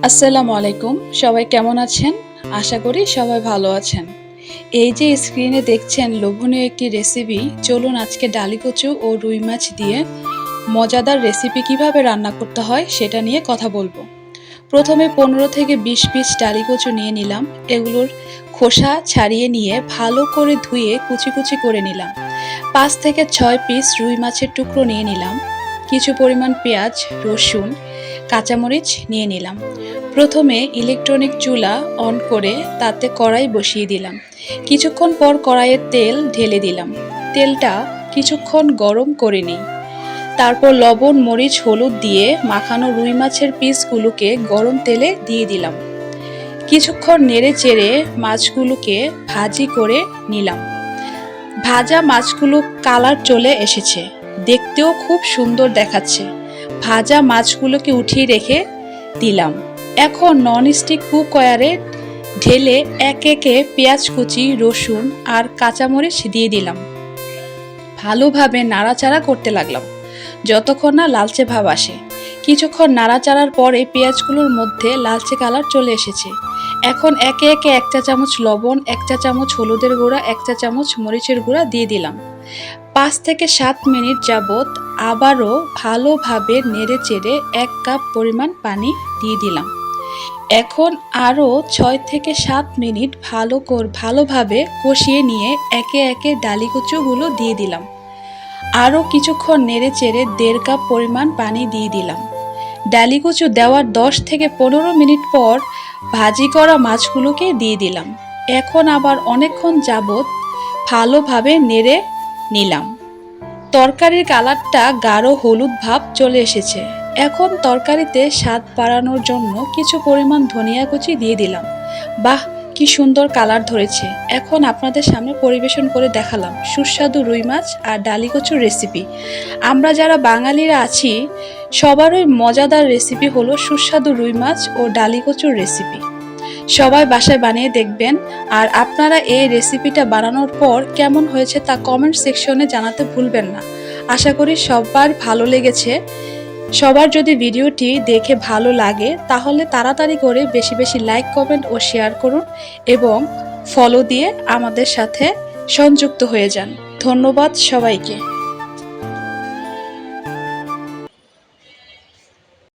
আসসালামু আলাইকুম। সবাই কেমন আছেন? আশা করি সবাই ভালো আছেন। এই যে স্ক্রিনে দেখছেন লোভনীয় একটি রেসিপি, চলুন আজকে ডালি কচু ও রুই মাছ দিয়ে মজাদার রেসিপি কিভাবে রান্না করতে হয় সেটা নিয়ে কথা বলবো। প্রথমে 15 থেকে 20 পিস ডালি কচু নিয়ে নিলাম। এগুলোর খোসা ছাড়িয়ে নিয়ে ভালো করে ধুয়ে কুচি কুচি করে নিলাম। 5 থেকে 6 পিস রুই মাছের টুকরো নিয়ে নিলাম। কিছু পরিমাণ পেঁয়াজ, রসুন, কাঁচামরিচ নিয়ে নিলাম। প্রথমে ইলেকট্রনিক চুলা অন করে তাতে কড়াই বসিয়ে দিলাম। কিছুক্ষণ পর কড়াইয়ে তেল ঢেলে দিলাম। তেলটা কিছুক্ষণ গরম করে নিই। তারপর লবণ, মরিচ, হলুদ দিয়ে মাখানো রুই মাছের পিসগুলোকে গরম তেলে দিয়ে দিলাম। কিছুক্ষণ নেড়ে চেড়ে মাছগুলোকে ভাজি করে নিলাম। ভাজা মাছগুলো কালার চলে এসেছে, দেখতেও খুব সুন্দর দেখাচ্ছে। ভাজা মাছগুলোকে উঠিয়ে রেখে দিলাম। এখন ননস্টিক কুকওয়্যারে ঢেলে একে একে পেঁয়াজ কুচি, রসুন আর কাঁচামরিচ দিয়ে দিলাম। ভালোভাবে নাড়াচাড়া করতে লাগলাম যতক্ষণ না লালচে ভাব আসে। কিছুক্ষণ নাড়াচাড়ার পরে পেঁয়াজগুলোর মধ্যে লালচে কালার চলে এসেছে। এখন একে একে 1 চা চামচ লবণ, 1 চা চামচ হলুদের গুঁড়া, 1 চা চামচ মরিচের গুঁড়া দিয়ে দিলাম। 5 থেকে 7 মিনিট যাবত আবারও ভালোভাবে নেড়ে চেড়ে 1 কাপ পরিমাণ পানি দিয়ে দিলাম। এখন আরও 6 থেকে 7 মিনিট ভালোভাবে কষিয়ে নিয়ে একে একে ডালি কচুগুলো দিয়ে দিলাম। আরও কিছুক্ষণ নেড়ে চেড়ে 1.5 কাপ পরিমাণ পানি দিয়ে দিলাম। ডালি কচু দেওয়ার 10 থেকে 15 মিনিট পর ভাজি করা মাছগুলোকে দিয়ে দিলাম। এখন আবার অনেকক্ষণ যাবত ভালোভাবে নেড়ে নিলাম। তরকারির কালারটা গাঢ় হলুদ ভাব চলে এসেছে। এখন তরকারিতে স্বাদ বাড়ানোর জন্য কিছু পরিমাণ ধনিয়া কুচি দিয়ে দিলাম। বাহ, কি সুন্দর কালার ধরেছে! এখন আপনাদের সামনে পরিবেশন করে দেখালাম সুস্বাদু রুই মাছ আর ডালি কচুর রেসিপি। আমরা যারা বাঙালিরা আছি সবারই মজাদার রেসিপি হলো সুস্বাদু রুই মাছ ও ডালি কচুর রেসিপি। সবাই বাসায় বানিয়ে দেখবেন। আর আপনারা এই রেসিপিটা বানানোর পর কেমন হয়েছে তা কমেন্ট সেকশনে জানাতে ভুলবেন না। আশা করি সবার ভালো লেগেছে। সবার যদি ভিডিওটি দেখে ভালো লাগে তাহলে তাড়াতাড়ি করে বেশি বেশি লাইক, কমেন্ট ও শেয়ার করুন এবং ফলো দিয়ে আমাদের সাথে সংযুক্ত হয়ে যান। ধন্যবাদ সবাইকে।